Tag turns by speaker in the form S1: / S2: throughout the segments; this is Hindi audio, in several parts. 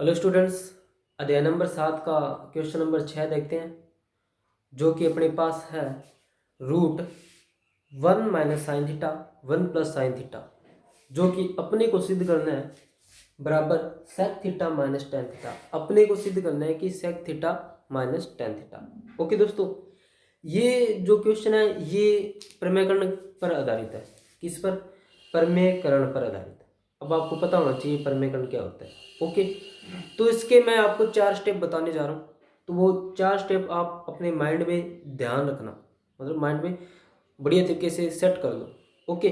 S1: हेलो स्टूडेंट्स, अध्याय नंबर 7 का क्वेश्चन नंबर 6 देखते हैं, जो कि अपने पास है root 1 minus sine theta 1 plus sine theta, जो कि अपने को सिद्ध करना है बराबर sec theta minus tan theta. अपने को सिद्ध करना है कि sec theta minus tan theta. Okay दोस्तों, ये जो क्वेश्चन है ये प्रमेयकरण पर आधारित है। किस पर? प्रमेयकरण पर आधारित। अब आपको पता होना चाहिए प्रमेयकरण क्या होता है। ओके, तो इसके मैं आपको 4 स्टेप बताने जा रहा हूँ, तो वो 4 स्टेप आप अपने माइंड में ध्यान रखना, मतलब माइंड में बढ़िया तरीके से सेट कर लो। ओके,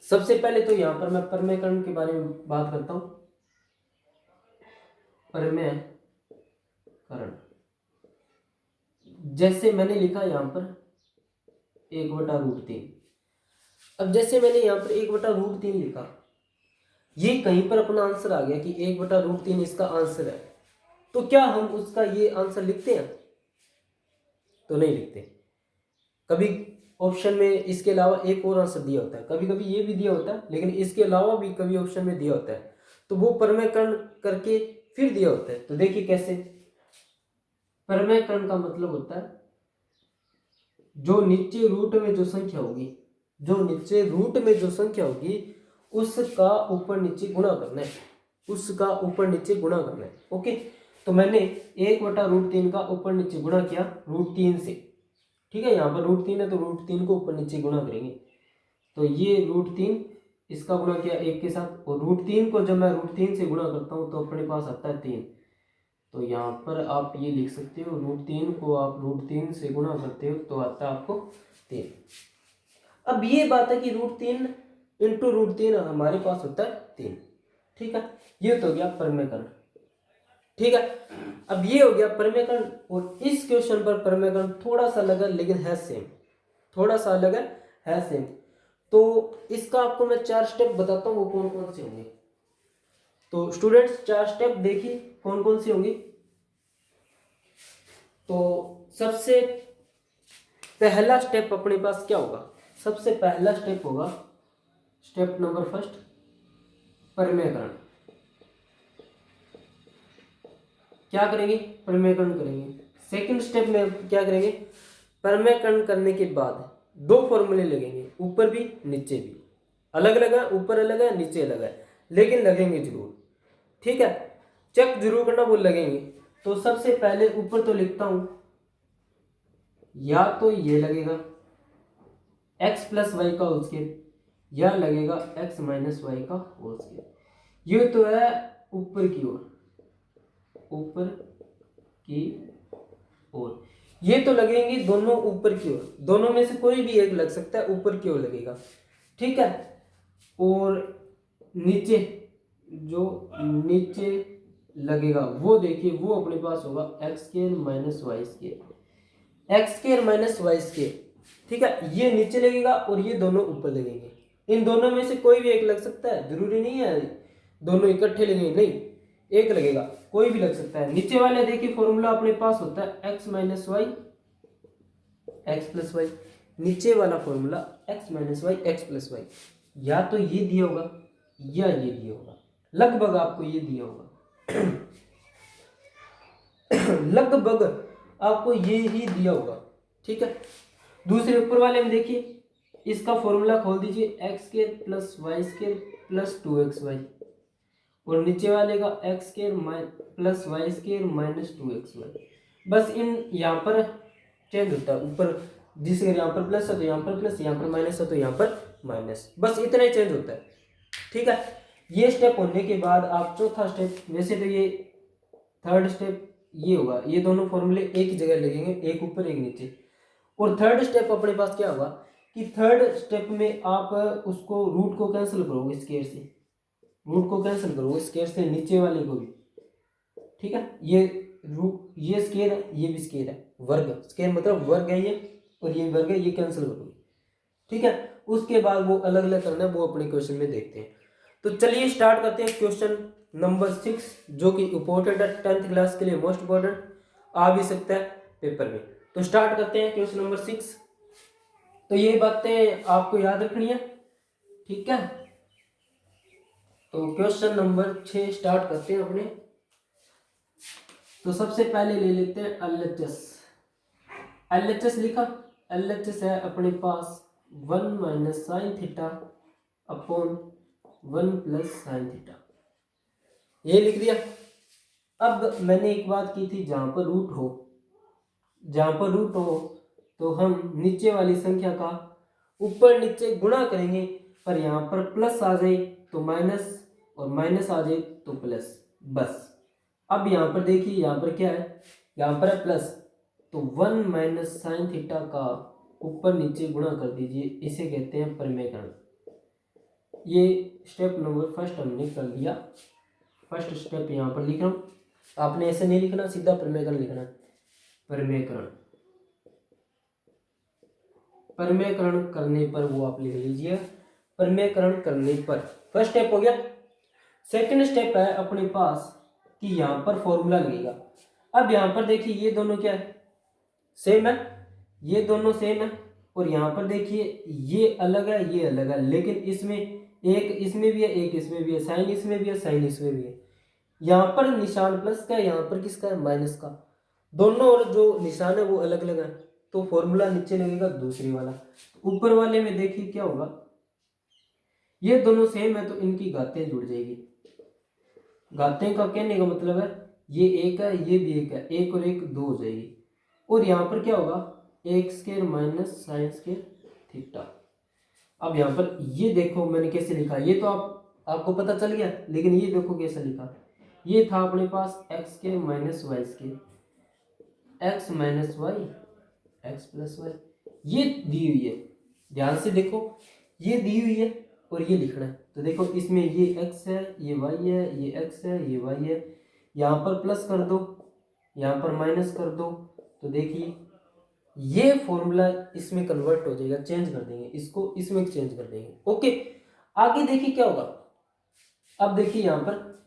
S1: सबसे पहले तो यहाँ पर मैं प्रमेयकरण के बारे में बात करता हूँ। प्रमेयकरण, जैसे मैंने लिखा यहाँ पर 1/√3। अब जैसे मैंने यहाँ पर 1/√3 लिखा, ये कहीं पर अपना आंसर आ गया कि 1/√3 इसका आंसर है, तो क्या हम उसका ये आंसर लिखते हैं? तो नहीं लिखते। कभी ऑप्शन में इसके अलावा एक और आंसर दिया होता है, कभी कभी ये भी दिया होता है, लेकिन इसके अलावा भी कभी ऑप्शन में दिया होता है, तो वो प्रमेयकरण करके फिर दिया होता है। तो देखिए कैसे। प्रमेयकरण का मतलब होता है जो नीचे रूट में जो संख्या होगी, जो नीचे रूट में जो संख्या होगी उसका ऊपर नीचे गुणा करना है, उसका ऊपर नीचे गुणा करना है। ओके, तो मैंने 1/√3 का ऊपर नीचे गुणा किया √3 से। ठीक है, यहाँ पर √3 है तो √3 को ऊपर नीचे गुणा करेंगे, तो ये √3 इसका गुणा किया 1 के साथ, और √3 को जब मैं √3 से गुणा करता हूँ तो अपने पास आता है 3। तो यहाँ पर आप ये लिख सकते हो √3 को आप √3 से गुणा करते हो तो आता है आपको 3। अब ये बात है कि √3 इंटू √3 हमारे पास होता है 3। ठीक है, ये तो हो गया प्रमेयकरण। ठीक है, अब ये हो गया प्रमेयकरण, और इस क्वेश्चन पर प्रमेयकरण थोड़ा सा अलग है लेकिन है सेम, थोड़ा सा अलग है सेम। तो इसका आपको मैं 4 स्टेप बताता हूँ, वो कौन कौन से होंगे। तो स्टूडेंट्स 4 स्टेप देखिए कौन कौन सी होंगी। तो सबसे पहला स्टेप अपने पास क्या होगा? सबसे पहला स्टेप होगा स्टेप नंबर फर्स्ट, प्रमेयकरण। क्या करेंगे? प्रमेयकरण करेंगे। सेकंड स्टेप में क्या करेंगे? प्रमेयकरण करने के बाद 2 फॉर्मूले लगेंगे, ऊपर भी नीचे भी। अलग अलग है, ऊपर अलग है नीचे अलग है, लेकिन लगेंगे जरूर। ठीक है, चेक जरूर करना, वो लगेंगे। तो सबसे पहले ऊपर तो लिखता हूं, या तो ये लगेगा x प्लस वाई का होल स्क्वायर, या लगेगा x माइनस वाई का होल स्क्वायर। ये तो है ऊपर की ओर, ऊपर की ओर। ये तो लगेंगे दोनों ऊपर की ओर, दोनों में से कोई भी एक लग सकता है, ऊपर की ओर लगेगा। ठीक है, और नीचे जो नीचे लगेगा वो देखिए, वो अपने पास होगा x square minus y square, x square minus y square. ठीक है, ये नीचे लगेगा और ये दोनों ऊपर लगेंगे। इन दोनों में से कोई भी एक लग सकता है, जरूरी नहीं है दोनों इकट्ठे लगेंगे, नहीं, एक लगेगा, कोई भी लग सकता है। नीचे वाले देखिए फॉर्मूला अपने पास होता है x minus y x plus y, नीचे वाला formula x minus y x plus y. या तो ये दिया होगा या ये दिया होगा, लगभग आपको ये दिया होगा लगभग आपको ये ही दिया होगा। ठीक है, दूसरे ऊपर वाले में देखिए, इसका फॉर्मूला खोल दीजिए, x square plus y square plus 2xy, और नीचे वाले का x square plus y square minus 2xy। बस इन यहाँ पर चेंज होता है, ऊपर जिस यहाँ पर प्लस है तो यहाँ पर प्लस, यहाँ पर माइनस है तो यहाँ पर माइनस, बस इतना ही चेंज होता है। ठीक है, ये स्टेप होने के बाद आप चौथा स्टेप, वैसे तो ये थर्ड स्टेप ये होगा, ये दोनों फॉर्मूले एक ही जगह लगेंगे, एक ऊपर एक नीचे। और थर्ड स्टेप अपने पास क्या होगा कि थर्ड स्टेप में आप उसको रूट को कैंसिल करोगे, स्क्वायर से रूट को कैंसिल करोगे, स्क्वायर से नीचे वाले को भी। ठीक है, ये रूट, ये स्क्वायर है, ये भी स्क्वायर है, वर्ग, स्क्वायर मतलब वर्ग है ये, और ये वर्ग है, ये कैंसिल करोगे। ठीक है, उसके बाद वो अलग अलग करना है, वो अपने क्वेश्चन में देखते हैं। तो चलिए स्टार्ट करते हैं क्वेश्चन नंबर 6, जो कि इंपॉर्टेंट है, 10th क्लास के लिए मोस्ट इंपॉर्टेंट, आ भी सकता है पेपर में। तो स्टार्ट करते हैं क्वेश्चन नंबर 6। तो ये बातें आपको याद रखनी है। ठीक है, तो क्वेश्चन नंबर 6 स्टार्ट करते हैं अपने। तो सबसे पहले ले लेते हैं LHS। LHS लिखा, LHS है अपने पास 1 minus sine theta upon 1 plus sine theta, ये लिख दिया। अब मैंने एक बात की थी, जहां पर रूट हो तो हम नीचे वाली संख्या का ऊपर नीचे गुणा करेंगे, पर यहाँ पर प्लस आ जाए तो माइनस और माइनस आ जाए तो प्लस, बस। अब यहाँ पर देखिए, यहाँ पर क्या है, यहाँ पर है प्लस, तो 1 माइनस साइन थीटा का ऊपर नीचे गुणा कर दीजिए, इसे कहते हैं परिमेयकरण। ये स्टेप नंबर फर्स्ट हमने कर लिया। फर्स्ट स्टेप यहाँ पर लिख रहा हूँ, आपने ऐसे नहीं लिखना, सीधा परिमेयकरण लिखना है। परिमेयकरण करने पर वो आप लिख लीजिए, परिमेयकरण करने पर। फर्स्ट स्टेप हो गया। सेकंड स्टेप है अपने पास कि यहाँ पर फॉर्मूला लगेगा। अब यहाँ पर देखिए ये दोनों क्या है, सेम है, ये दोनों सेम है, और यहाँ पर देखिए ये अलग है, ये अलग है, लेकिन इसमें एक इसमें भी है, एक इसमें भी है, साइन इसमें भी है, साइन इसमें भी है। यहाँ पर निशान प्लस का है, यहाँ पर किसका है, माइनस का। दोनों और जो निशान है वो अलग अलग है, तो फॉर्मूला नीचे लगेगा दूसरी वाला। ऊपर वाले में देखिए क्या होगा, ये दोनों सेम है तो इनकी घातें जुड़ जाएगी। घातें का कहने का मतलब है ये एक है, ये भी एक है, एक और एक दो हो जाएगी। और यहाँ पर क्या होगा, एक square minus sine square theta. अब यहाँ पर ये देखो मैंने कैसे लिखा, ये तो आपको पता चल गया, लेकिन ये देखो कैसे लिखा। ये था अपने पास x square minus y square, x minus y x plus y, ये दी हुई है, ध्यान से देखो, ये दी हुई है और ये लिखना है। तो देखो इसमें ये x है, ये y है, ये x है, ये y है, यहाँ पर प्लस कर दो, यहाँ पर माइनस कर दो, तो देखिए ये फॉर्मूला इसमें कन्वर्ट हो जाएगा, चेंज कर देंगे इसको, इसमें चेंज कर देंगे। ओके, आगे देखिए क्या होगा। अब देखिए यहाँ पर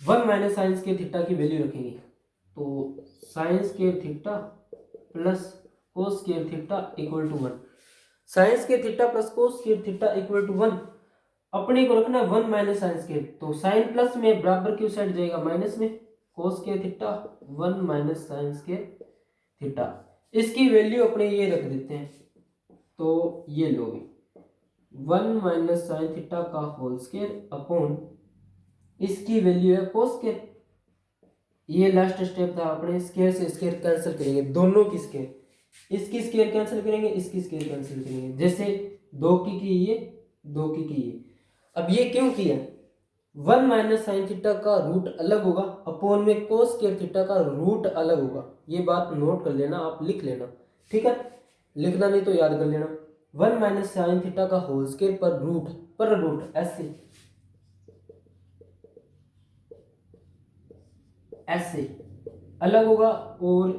S1: 1 माइनस साइन स्क्वायर थीटा की वैल्यू रखेंगे, तो sine square theta plus cos square theta equal to 1। Sine square theta plus cos square theta equal to 1, अपने को रखना 1 माइनस साइन स्क्वायर, तो साइन प्लस में बराबर की साइड जाएगा माइनस में, cos square theta 1 minus sine square theta. इसकी वैल्यू अपने ये रख देते हैं, तो ये लोगे 1 माइनस साइन थीटा का होल स्क्वायर अपॉन इसकी वैल्यू है कोस स्क्वायर। ये लास्ट स्टेप था, अपने स्क्वायर से स्क्वायर कैंसिल करेंगे, दोनों की स्क्वायर, इसकी स्क्वायर कैंसिल करेंगे, इसकी स्क्वायर कैंसिल करेंगे, जैसे 2 की ये, 2 की ये। अब ये क्यों किया, 1 माइनस साइन थीटा का रूट अलग होगा, अपॉन में कोस स्क्वायर थीटा का रूट अलग होगा। ये बात नोट कर लेना, आप लिख लेना, ठीक है, लिखना नहीं तो याद कर लेना। 1 माइनस साइन थीटा का होल स्क्वायर पर रूट ऐसे अलग होगा, और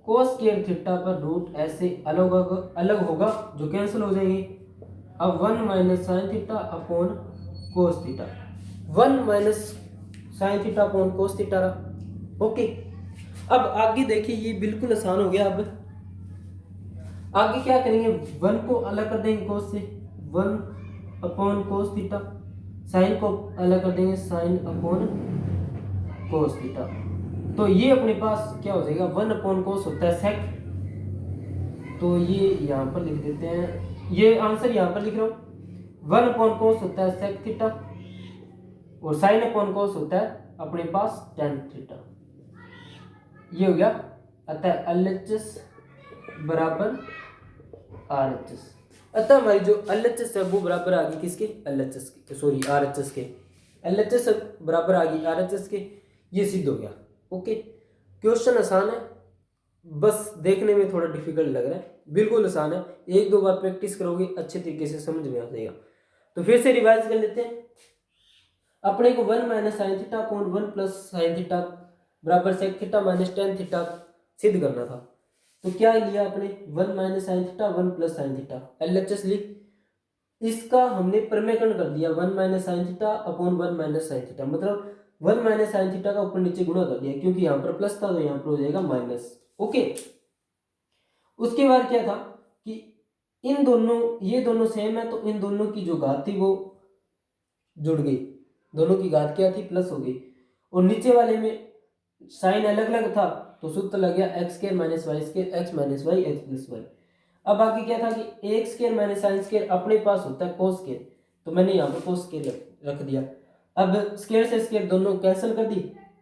S1: कोस स्क्वायर थीटा पर रूट ऐसे अलग होगा, जो कैंसिल हो जाएंगे। अब 1 minus sine theta upon cos theta, 1 minus sine theta upon cos theta रहा। ओके, अब आगे देखिए ये बिल्कुल आसान हो गया। अब आगे क्या करेंगे, 1 को अलग कर देंगे कोस से, 1 अपॉन कोस थीटा, साइन को अलग कर देंगे, साइन अपॉन कोस थीटा। तो ये अपने पास क्या हो जाएगा, 1 अपॉन कोस होता है सेक, तो ये यहाँ पर लिख देते हैं, ये आंसर यहाँ पर लिख रहा हूँ। 1 अपॉन कोस होता है सेक थीटा, और साइन अपॉन कोस होता है अपने पास टेन थीटा। ये हो गया, अतः LHS बराबर RHS। अतः हमारी जो LHS है वो बराबर आ गई किसके, LHS के, सॉरी RHS के। LHS बराबर आ गई RHS के, ये सिद्ध हो गया। ओके, क्वेश्चन आसान है, बस देखने में थोड़ा डिफिकल्ट लग रहा है, बिल्कुल आसान है, एक दो बार प्रैक्टिस करोगे अच्छे तरीके से समझ में आ जाएगा। तो फिर से रिवाइज कर लेते हैं। अपने को 1 minus sine theta upon 1 plus sine theta बराबर sec theta minus tan theta सिद्ध करना था। तो क्या लिया अपने, 1 minus sine theta 1 plus sine theta, LHS लिख, इसका हमने परिमेयकरण कर दिया, 1 minus sine theta upon 1 minus sine theta, मतलब 1 माइनस साइन थीटा का ऊपर नीचे गुणा कर दिया, क्योंकि यहाँ पर प्लस था तो यहाँ पर हो जाएगा माइनस। ओके, उसके बाद क्या था कि इन दोनों, ये दोनों सेम है, तो इन दोनों की जो घात थी वो जुड़ गई, दोनों की घात क्या थी, प्लस हो गई, और नीचे वाले में साइन अलग अलग था तो सूत्र लग गया x square minus y square x minus y x plus y. अब बाकी क्या था कि x square minus sine square अपने पास होता है कोस स्क्वायर, तो मैंने यहाँ पर कोस स्क्वायर रख दिया। अब स्क्वायर से स्क्वायर दोनों कैंसिल कर दी,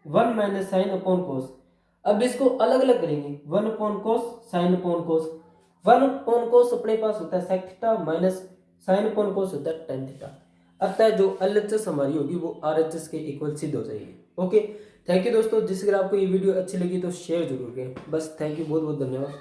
S1: 1 माइनस साइन अपॉन कोस। अब इसको अलग अलग करेंगे, 1 upon cos sine upon cos. 1 upon cos अपने पास होता है sec theta minus sine upon cos होता है टेन थीटा। अतः जो एलएचएस हमारी होगी वो आरएचएस के इक्वल सिद्ध हो जाएगी। ओके, थैंक यू दोस्तों। जिस अगर आपको ये वीडियो अच्छी लगी तो शेयर जरूर करें। बस थैंक यू, बहुत बहुत धन्यवाद।